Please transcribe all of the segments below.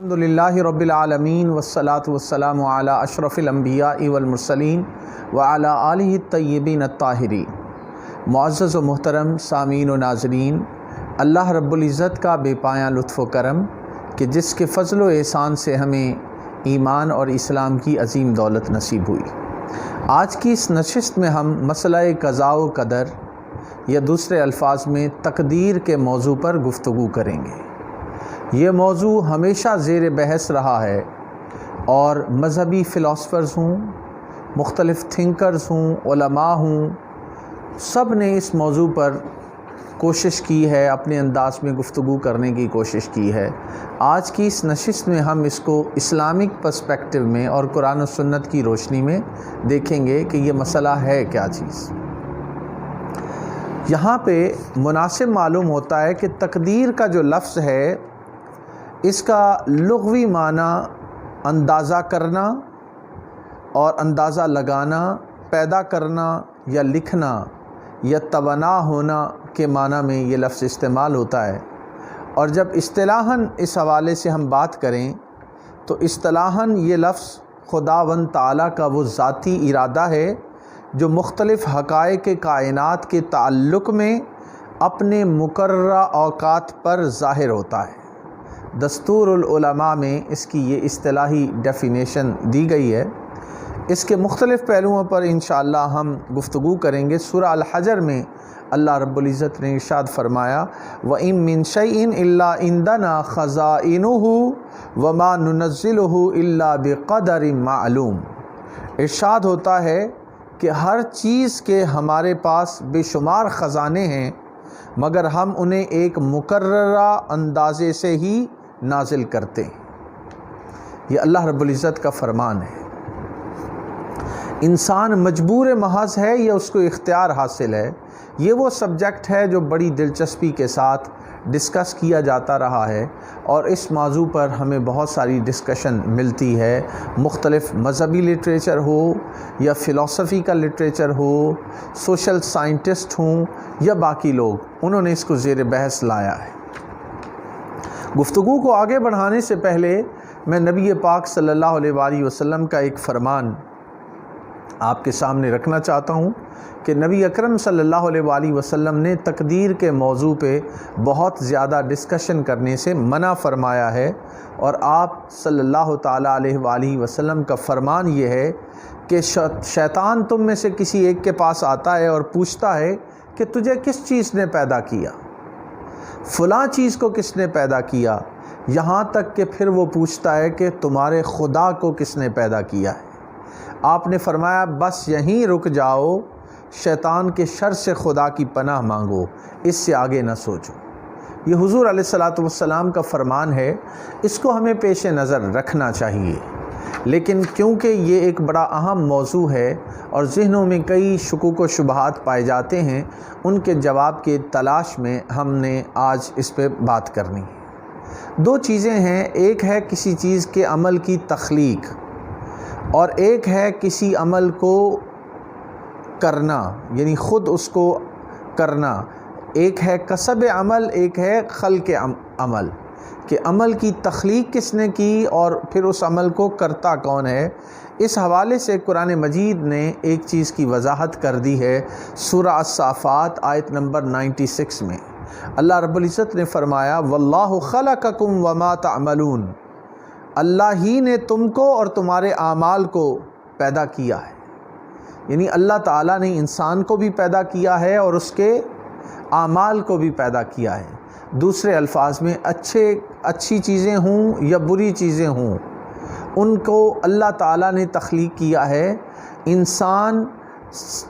الحمدللہ رب العالمین والصلاة والسلام علی اشرف الانبیاء والمرسلین وعلی آلہ الطیبین الطاہرین۔ معزز و محترم سامعین و ناظرین، اللہ رب العزت کا بے پایاں لطف و کرم کہ جس کے فضل و احسان سے ہمیں ایمان اور اسلام کی عظیم دولت نصیب ہوئی۔ آج کی اس نشست میں ہم مسئلہ قضاء و قدر یا دوسرے الفاظ میں تقدیر کے موضوع پر گفتگو کریں گے۔ یہ موضوع ہمیشہ زیر بحث رہا ہے اور مذہبی فلاسفرز ہوں، مختلف تھنکرز ہوں، علماء ہوں، سب نے اس موضوع پر کوشش کی ہے، اپنے انداز میں گفتگو کرنے کی کوشش کی ہے۔ آج کی اس نشست میں ہم اس کو اسلامک پرسپیکٹو میں اور قرآن و سنت کی روشنی میں دیکھیں گے کہ یہ مسئلہ ہے کیا چیز۔ یہاں پہ مناسب معلوم ہوتا ہے کہ تقدیر کا جو لفظ ہے اس کا لغوی معنی اندازہ کرنا اور اندازہ لگانا، پیدا کرنا یا لکھنا یا توانا ہونا کے معنی میں یہ لفظ استعمال ہوتا ہے۔ اور جب اصطلاحاً اس حوالے سے ہم بات کریں تو اصطلاحاً یہ لفظ خداوند تعالیٰ کا وہ ذاتی ارادہ ہے جو مختلف حقائق کائنات کے تعلق میں اپنے مقررہ اوقات پر ظاہر ہوتا ہے۔ دستور العلماء میں اس کی یہ اصطلاحی ڈیفینیشن دی گئی ہے۔ اس کے مختلف پہلوؤں پر انشاءاللہ ہم گفتگو کریں گے۔ سورہ الحجر میں اللہ رب العزت نے ارشاد فرمایا وَإِن مِّن شَيْءٍ إِلَّا عِندَنَا خَزَائِنُهُ وَمَا نُنَزِّلُهُ إِلَّا بِقَدَرٍ مَّعْلُوم۔ ارشاد ہوتا ہے کہ ہر چیز کے ہمارے پاس بے شمار خزانے ہیں مگر ہم انہیں ایک مقررہ اندازے سے ہی نازل کرتے ہیں۔ یہ اللہ رب العزت کا فرمان ہے۔ انسان مجبور محض ہے یا اس کو اختیار حاصل ہے؟ یہ وہ سبجیکٹ ہے جو بڑی دلچسپی کے ساتھ ڈسکس کیا جاتا رہا ہے اور اس موضوع پر ہمیں بہت ساری ڈسکشن ملتی ہے۔ مختلف مذہبی لٹریچر ہو یا فلسفی کا لٹریچر ہو، سوشل سائنٹسٹ ہوں یا باقی لوگ، انہوں نے اس کو زیر بحث لایا ہے۔ گفتگو کو آگے بڑھانے سے پہلے میں نبی پاک صلی اللہ علیہ وآلہ وسلم کا ایک فرمان آپ کے سامنے رکھنا چاہتا ہوں کہ نبی اکرم صلی اللہ علیہ وآلہ وسلم نے تقدیر کے موضوع پہ بہت زیادہ ڈسکشن کرنے سے منع فرمایا ہے، اور آپ صلی اللہ تعالیٰ علیہ وآلہ وسلم کا فرمان یہ ہے کہ شیطان تم میں سے کسی ایک کے پاس آتا ہے اور پوچھتا ہے کہ تجھے کس چیز نے پیدا کیا، فلاں چیز کو کس نے پیدا کیا، یہاں تک کہ پھر وہ پوچھتا ہے کہ تمہارے خدا کو کس نے پیدا کیا ہے۔ آپ نے فرمایا بس یہیں رک جاؤ، شیطان کے شر سے خدا کی پناہ مانگو، اس سے آگے نہ سوچو۔ یہ حضور علیہ الصلاۃ والسلام کا فرمان ہے، اس کو ہمیں پیش نظر رکھنا چاہیے۔ لیکن کیونکہ یہ ایک بڑا اہم موضوع ہے اور ذہنوں میں کئی شکوک و شبہات پائے جاتے ہیں، ان کے جواب کے تلاش میں ہم نے آج اس پہ بات کرنی ہے۔ دو چیزیں ہیں، ایک ہے کسی چیز کے عمل کی تخلیق اور ایک ہے کسی عمل کو کرنا، یعنی خود اس کو کرنا۔ ایک ہے کسب عمل، ایک ہے خلق عمل، کہ عمل کی تخلیق کس نے کی اور پھر اس عمل کو کرتا کون ہے۔ اس حوالے سے قرآن مجید نے ایک چیز کی وضاحت کر دی ہے۔ سورہ الصافات آیت نمبر 96 میں اللہ رب العزت نے فرمایا وَاللَّهُ خَلَقَكُمْ وَمَا تَعْمَلُونَ، اللہ ہی نے تم کو اور تمہارے اعمال کو پیدا کیا ہے۔ یعنی اللہ تعالیٰ نے انسان کو بھی پیدا کیا ہے اور اس کے اعمال کو بھی پیدا کیا ہے۔ دوسرے الفاظ میں اچھی چیزیں ہوں یا بری چیزیں ہوں، ان کو اللہ تعالیٰ نے تخلیق کیا ہے۔ انسان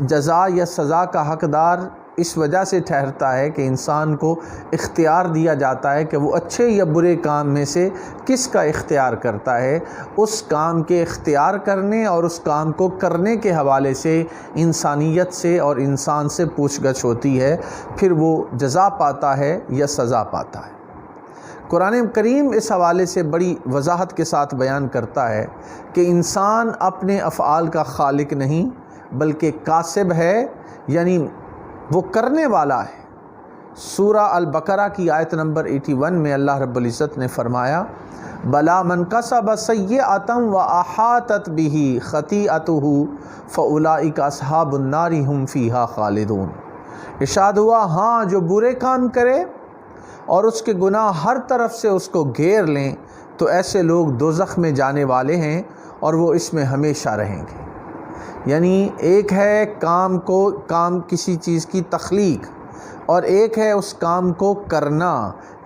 جزا یا سزا کا حقدار اس وجہ سے ٹھہرتا ہے کہ انسان کو اختیار دیا جاتا ہے کہ وہ اچھے یا برے کام میں سے کس کا اختیار کرتا ہے۔ اس کام کے اختیار کرنے اور اس کام کو کرنے کے حوالے سے انسانیت سے اور انسان سے پوچھ گچھ ہوتی ہے، پھر وہ جزا پاتا ہے یا سزا پاتا ہے۔ قرآن کریم اس حوالے سے بڑی وضاحت کے ساتھ بیان کرتا ہے کہ انسان اپنے افعال کا خالق نہیں بلکہ کاسب ہے، یعنی وہ کرنے والا ہے۔ سورہ البقرہ کی آیت نمبر 81 میں اللہ رب العزت نے فرمایا بلا من کسب سیئۃ واحاطت بہ خطیئتہ فاولئک اصحاب النار هم فیہا خالدون۔ ارشاد ہوا ہاں جو برے کام کرے اور اس کے گناہ ہر طرف سے اس کو گھیر لیں تو ایسے لوگ دوزخ میں جانے والے ہیں اور وہ اس میں ہمیشہ رہیں گے۔ یعنی ایک ہے کام کسی چیز کی تخلیق اور ایک ہے اس کام کو کرنا،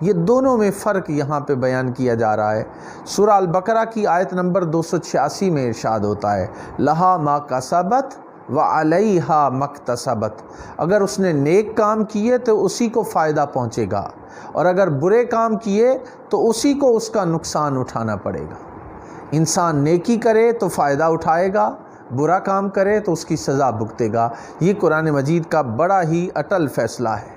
یہ دونوں میں فرق یہاں پہ بیان کیا جا رہا ہے۔ سورہ البقرہ کی آیت نمبر 286 میں ارشاد ہوتا ہے لہا ما کسبت وعلیہا مکتسبت، اگر اس نے نیک کام کیے تو اسی کو فائدہ پہنچے گا اور اگر برے کام کیے تو اسی کو اس کا نقصان اٹھانا پڑے گا۔ انسان نیکی کرے تو فائدہ اٹھائے گا، برا کام کرے تو اس کی سزا بھگتے گا۔ یہ قرآن مجید کا بڑا ہی اٹل فیصلہ ہے۔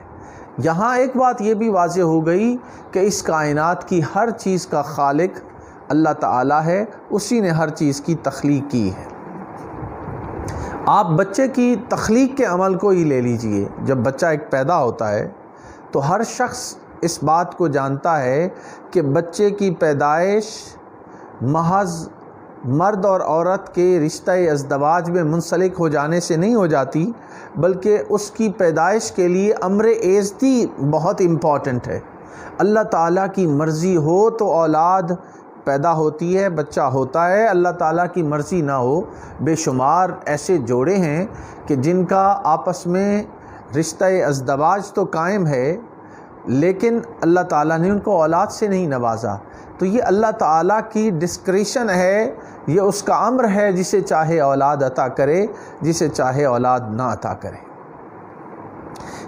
یہاں ایک بات یہ بھی واضح ہو گئی کہ اس کائنات کی ہر چیز کا خالق اللہ تعالیٰ ہے، اسی نے ہر چیز کی تخلیق کی ہے۔ آپ بچے کی تخلیق کے عمل کو ہی لے لیجئے، جب بچہ ایک پیدا ہوتا ہے تو ہر شخص اس بات کو جانتا ہے کہ بچے کی پیدائش محض مرد اور عورت کے رشتہ ازدواج میں منسلک ہو جانے سے نہیں ہو جاتی، بلکہ اس کی پیدائش کے لیے امر ایزدی بہت امپورٹنٹ ہے۔ اللہ تعالیٰ کی مرضی ہو تو اولاد پیدا ہوتی ہے، بچہ ہوتا ہے، اللہ تعالیٰ کی مرضی نہ ہو بے شمار ایسے جوڑے ہیں کہ جن کا آپس میں رشتہ ازدواج تو قائم ہے لیکن اللہ تعالیٰ نے ان کو اولاد سے نہیں نوازا۔ تو یہ اللہ تعالیٰ کی ڈسکریشن ہے، یہ اس کا امر ہے، جسے چاہے اولاد عطا کرے، جسے چاہے اولاد نہ عطا کرے۔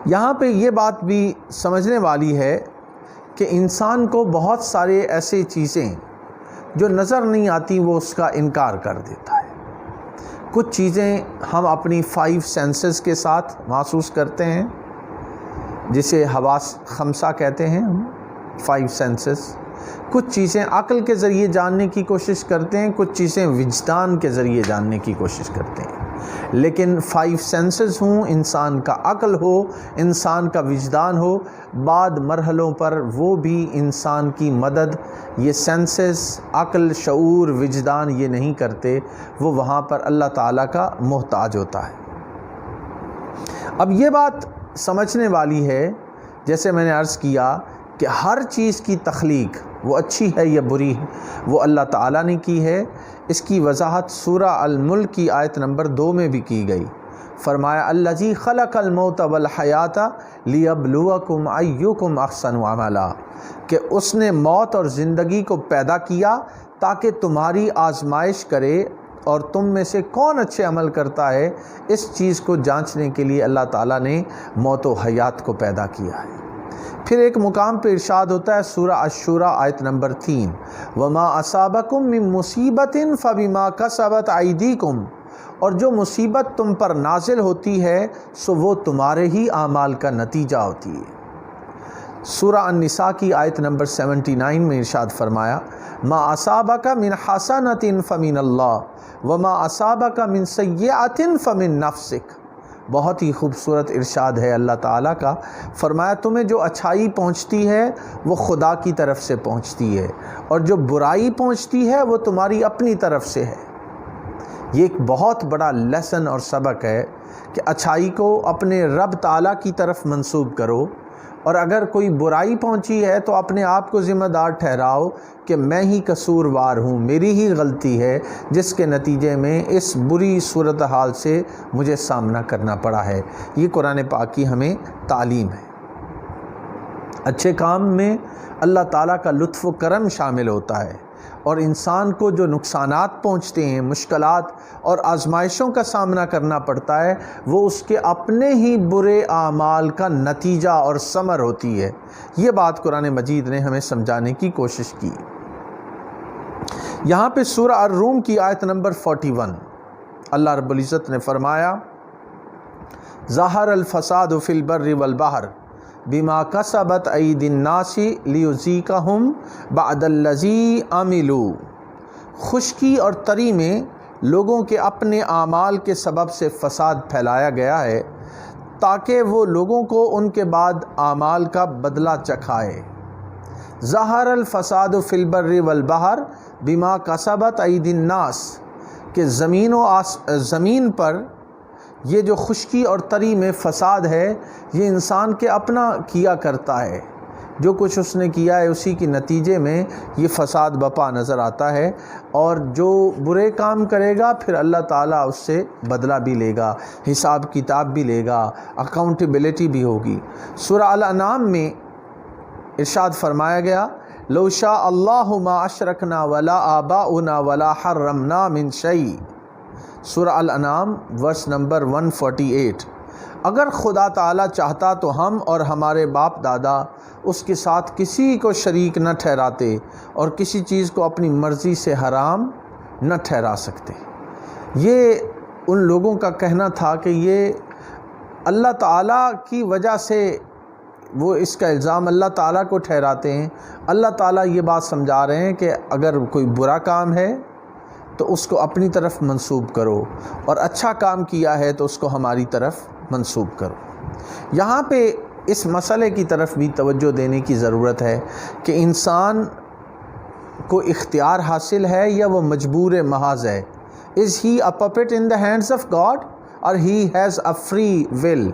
یہاں پہ یہ بات بھی سمجھنے والی ہے کہ انسان کو بہت سارے ایسے چیزیں جو نظر نہیں آتی وہ اس کا انکار کر دیتا ہے۔ کچھ چیزیں ہم اپنی 5 سینسز کے ساتھ محسوس کرتے ہیں، جسے حواس خمسہ کہتے ہیں ہم، 5 سینسز۔ کچھ چیزیں عقل کے ذریعے جاننے کی کوشش کرتے ہیں، کچھ چیزیں وجدان کے ذریعے جاننے کی کوشش کرتے ہیں۔ لیکن 5 سینسز ہوں، انسان کا عقل ہو، انسان کا وجدان ہو، بعد مرحلوں پر وہ بھی انسان کی مدد یہ سینسز، عقل، شعور، وجدان یہ نہیں کرتے، وہ وہاں پر اللہ تعالیٰ کا محتاج ہوتا ہے۔ اب یہ بات سمجھنے والی ہے، جیسے میں نے عرض کیا کہ ہر چیز کی تخلیق وہ اچھی ہے یا بری ہے وہ اللہ تعالیٰ نے کی ہے۔ اس کی وضاحت سورہ الملک کی آیت نمبر 2 میں بھی کی گئی۔ فرمایا الذی خلق الموت والحیات لیبلوکم ایکم احسن عملا، کہ اس نے موت اور زندگی کو پیدا کیا تاکہ تمہاری آزمائش کرے اور تم میں سے کون اچھے عمل کرتا ہے۔ اس چیز کو جانچنے کے لیے اللہ تعالیٰ نے موت و حیات کو پیدا کیا ہے۔ پھر ایک مقام پہ ارشاد ہوتا ہے سورہ الشورى آیت نمبر 3 وَمَا أَصَابَكُم مِّن مُّصِيبَةٍ فَبِمَا كَسَبَتْ أَيْدِيكُمْ، اور جو مصیبت تم پر نازل ہوتی ہے سو وہ تمہارے ہی اعمال کا نتیجہ ہوتی ہے۔ سورہ النساء کی آیت نمبر 79 میں ارشاد فرمایا مَا أَصَابَكَ مِنْ حَسَنَةٍ فَمِنَ اللَّهِ وَمَا أَصَابَكَ مِنْ سَيِّئَةٍ فَمِنْ نَفْسِكَ۔ بہت ہی خوبصورت ارشاد ہے اللہ تعالیٰ کا۔ فرمایا تمہیں جو اچھائی پہنچتی ہے وہ خدا کی طرف سے پہنچتی ہے اور جو برائی پہنچتی ہے وہ تمہاری اپنی طرف سے ہے۔ یہ ایک بہت بڑا لیسن اور سبق ہے کہ اچھائی کو اپنے رب تعالیٰ کی طرف منسوب کرو، اور اگر کوئی برائی پہنچی ہے تو اپنے آپ کو ذمہ دار ٹھہراؤ کہ میں ہی قصوروار ہوں، میری ہی غلطی ہے جس کے نتیجے میں اس بری صورتحال سے مجھے سامنا کرنا پڑا ہے۔ یہ قرآن پاک کی ہمیں تعلیم ہے۔ اچھے کام میں اللہ تعالیٰ کا لطف و کرم شامل ہوتا ہے، اور انسان کو جو نقصانات پہنچتے ہیں، مشکلات اور آزمائشوں کا سامنا کرنا پڑتا ہے، وہ اس کے اپنے ہی برے اعمال کا نتیجہ اور ثمر ہوتی ہے۔ یہ بات قرآن مجید نے ہمیں سمجھانے کی کوشش کی۔ یہاں پہ سورہ الروم کی آیت نمبر 41 اللہ رب العزت نے فرمایا ظہر الفساد فی البر والبحر بما کسبت ایدی الناس لیذیقہم بعد الذی عملوا۔ خشکی اور تری میں لوگوں کے اپنے اعمال کے سبب سے فساد پھیلایا گیا ہے تاکہ وہ لوگوں کو ان کے بعد اعمال کا بدلہ چکھائے۔ ظہر الفساد فی البر والبحر بما کسبت ایدی الناس، کہ زمین پر یہ جو خشکی اور تری میں فساد ہے یہ انسان کے اپنا کیا کرتا ہے، جو کچھ اس نے کیا ہے اسی کے نتیجے میں یہ فساد بپا نظر آتا ہے، اور جو برے کام کرے گا پھر اللہ تعالیٰ اس سے بدلہ بھی لے گا، حساب کتاب بھی لے گا، اکاؤنٹیبلٹی بھی ہوگی۔ سورہ الانعام میں ارشاد فرمایا گیا لو شاء اللہ ما اشرکنا ولا آباؤنا ولا حرمنا من شیء، سورہ الانعام ورس نمبر 148۔ اگر خدا تعالیٰ چاہتا تو ہم اور ہمارے باپ دادا اس کے ساتھ کسی کو شریک نہ ٹھہراتے اور کسی چیز کو اپنی مرضی سے حرام نہ ٹھہرا سکتے۔ یہ ان لوگوں کا کہنا تھا کہ یہ اللہ تعالیٰ کی وجہ سے، وہ اس کا الزام اللہ تعالیٰ کو ٹھہراتے ہیں۔ اللہ تعالیٰ یہ بات سمجھا رہے ہیں کہ اگر کوئی برا کام ہے تو اس کو اپنی طرف منسوب کرو، اور اچھا کام کیا ہے تو اس کو ہماری طرف منسوب کرو۔ یہاں پہ اس مسئلے کی طرف بھی توجہ دینے کی ضرورت ہے کہ انسان کو اختیار حاصل ہے یا وہ مجبور محض ہے۔ Is he a puppet in the hands of god اور he has a free will,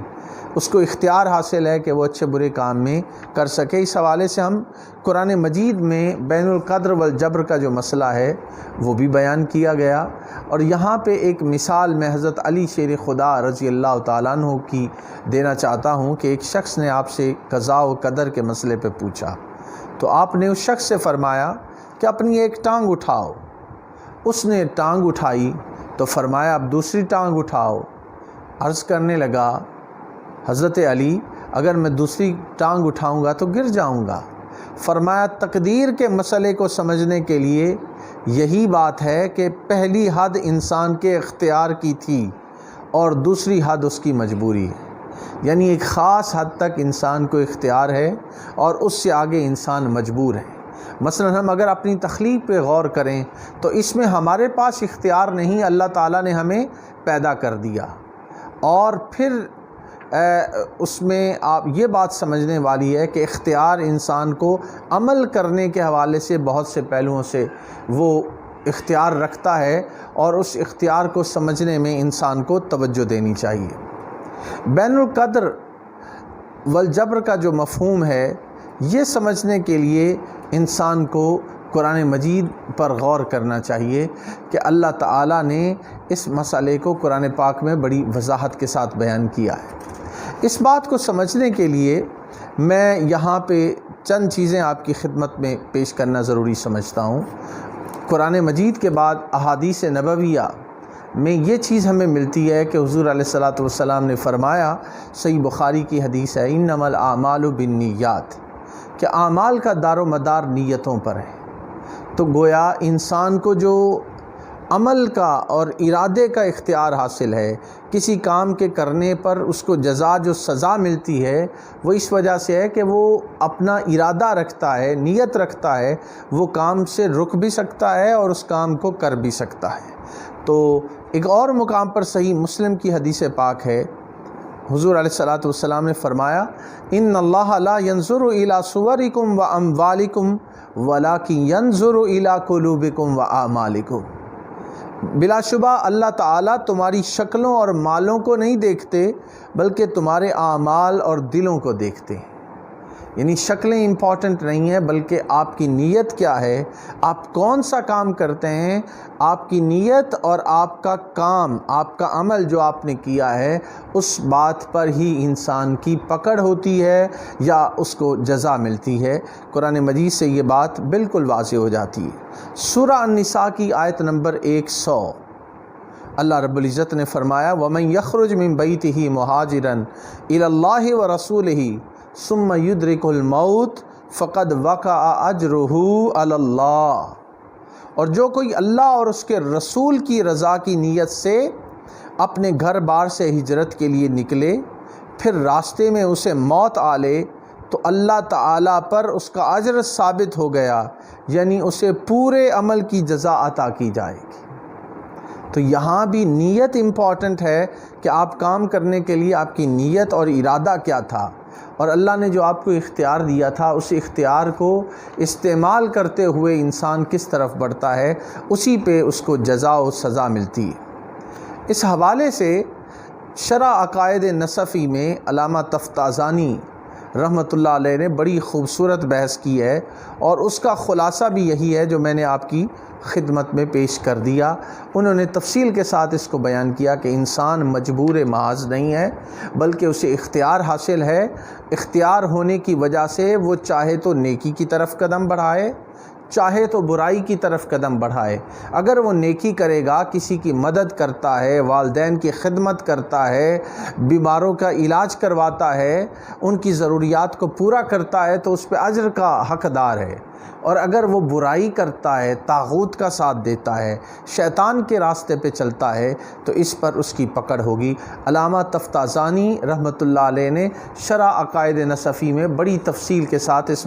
اس کو اختیار حاصل ہے کہ وہ اچھے برے کام میں کر سکے۔ اس حوالے سے ہم قرآن مجید میں بین القدر والجبر کا جو مسئلہ ہے وہ بھی بیان کیا گیا، اور یہاں پہ ایک مثال میں حضرت علی شیر خدا رضی اللہ تعالیٰ عنہ کی دینا چاہتا ہوں کہ ایک شخص نے آپ سے قضاء و قدر کے مسئلے پہ پوچھا، تو آپ نے اس شخص سے فرمایا کہ اپنی ایک ٹانگ اٹھاؤ۔ اس نے ٹانگ اٹھائی تو فرمایا اب دوسری ٹانگ اٹھاؤ۔ عرض کرنے لگا حضرت علی اگر میں دوسری ٹانگ اٹھاؤں گا تو گر جاؤں گا۔ فرمایا تقدیر کے مسئلے کو سمجھنے کے لیے یہی بات ہے کہ پہلی حد انسان کے اختیار کی تھی اور دوسری حد اس کی مجبوری ہے، یعنی ایک خاص حد تک انسان کو اختیار ہے اور اس سے آگے انسان مجبور ہے۔ مثلا ہم اگر اپنی تخلیق پہ غور کریں تو اس میں ہمارے پاس اختیار نہیں، اللہ تعالیٰ نے ہمیں پیدا کر دیا، اور پھر اس میں آپ یہ بات سمجھنے والی ہے کہ اختیار انسان کو عمل کرنے کے حوالے سے بہت سے پہلوؤں سے وہ اختیار رکھتا ہے، اور اس اختیار کو سمجھنے میں انسان کو توجہ دینی چاہیے۔ بین القدر والجبر کا جو مفہوم ہے یہ سمجھنے کے لیے انسان کو قرآن مجید پر غور کرنا چاہیے کہ اللہ تعالیٰ نے اس مسئلے کو قرآن پاک میں بڑی وضاحت کے ساتھ بیان کیا ہے۔ اس بات کو سمجھنے کے لیے میں یہاں پہ چند چیزیں آپ کی خدمت میں پیش کرنا ضروری سمجھتا ہوں۔ قرآن مجید کے بعد احادیث نبویہ میں یہ چیز ہمیں ملتی ہے کہ حضور علیہ الصلاۃ والسلام نے فرمایا، صحیح بخاری کی حدیث ہے، انما الاعمال بالنیات، کہ اعمال کا دار و مدار نیتوں پر ہے۔ تو گویا انسان کو جو عمل کا اور ارادے کا اختیار حاصل ہے، کسی کام کے کرنے پر اس کو جزا جو سزا ملتی ہے وہ اس وجہ سے ہے کہ وہ اپنا ارادہ رکھتا ہے، نیت رکھتا ہے، وہ کام سے رک بھی سکتا ہے اور اس کام کو کر بھی سکتا ہے۔ تو ایک اور مقام پر صحیح مسلم کی حدیث پاک ہے، حضور علیہ الصلاۃ والسلام نے فرمایا ان اللہ لا ينظر الى صورکم واموالکم ولکن ينظر الى قلوبکم واعمالکم، بلا شبہ اللہ تعالیٰ تمہاری شکلوں اور مالوں کو نہیں دیکھتے بلکہ تمہارے اعمال اور دلوں کو دیکھتے ہیں۔ یعنی شکلیں امپورٹنٹ نہیں ہیں بلکہ آپ کی نیت کیا ہے، آپ کون سا کام کرتے ہیں، آپ کی نیت اور آپ کا کام، آپ کا عمل جو آپ نے کیا ہے اس بات پر ہی انسان کی پکڑ ہوتی ہے یا اس کو جزا ملتی ہے۔ قرآن مجید سے یہ بات بالکل واضح ہو جاتی ہے۔ سورہ النساء کی آیت نمبر 100 اللہ رب العزت نے فرمایا وَمَن يَخْرُجْ مِن بَيْتِهِ مُهَاجِرًا إِلَى اللَّهِ وَرَسُولِهِ ثُمَّ يُدْرِكُ الْمَوْتَ فَقَدْ وَقَعَ أَجْرُهُ عَلَى اللَّهِ، اور جو کوئی اللہ اور اس کے رسول کی رضا کی نیت سے اپنے گھر بار سے ہجرت کے لیے نکلے پھر راستے میں اسے موت آ لے تو اللہ تعالیٰ پر اس کا اجر ثابت ہو گیا، یعنی اسے پورے عمل کی جزا عطا کی جائے گی۔ تو یہاں بھی نیت امپورٹنٹ ہے کہ آپ کام کرنے کے لیے آپ کی نیت اور ارادہ کیا تھا، اور اللہ نے جو آپ کو اختیار دیا تھا اس اختیار کو استعمال کرتے ہوئے انسان کس طرف بڑھتا ہے، اسی پہ اس کو جزا و سزا ملتی ہے۔ اس حوالے سے شرح عقائد نصفی میں علامہ تفتازانی رحمۃ اللہ علیہ نے بڑی خوبصورت بحث کی ہے، اور اس کا خلاصہ بھی یہی ہے جو میں نے آپ کی خدمت میں پیش کر دیا۔ انہوں نے تفصیل کے ساتھ اس کو بیان کیا کہ انسان مجبور محض نہیں ہے، بلکہ اسے اختیار حاصل ہے۔ اختیار ہونے کی وجہ سے وہ چاہے تو نیکی کی طرف قدم بڑھائے، چاہے تو برائی کی طرف قدم بڑھائے۔ اگر وہ نیکی کرے گا، کسی کی مدد کرتا ہے، والدین کی خدمت کرتا ہے، بیماروں کا علاج کرواتا ہے، ان کی ضروریات کو پورا کرتا ہے، تو اس پہ اجر کا حقدار ہے۔ اور اگر وہ برائی کرتا ہے، طاغوت کا ساتھ دیتا ہے، شیطان کے راستے پہ چلتا ہے، تو اس پر اس کی پکڑ ہوگی۔ علامہ تفتازانی رحمۃ اللہ علیہ نے شرح عقائد نصفی میں بڑی تفصیل کے ساتھ اس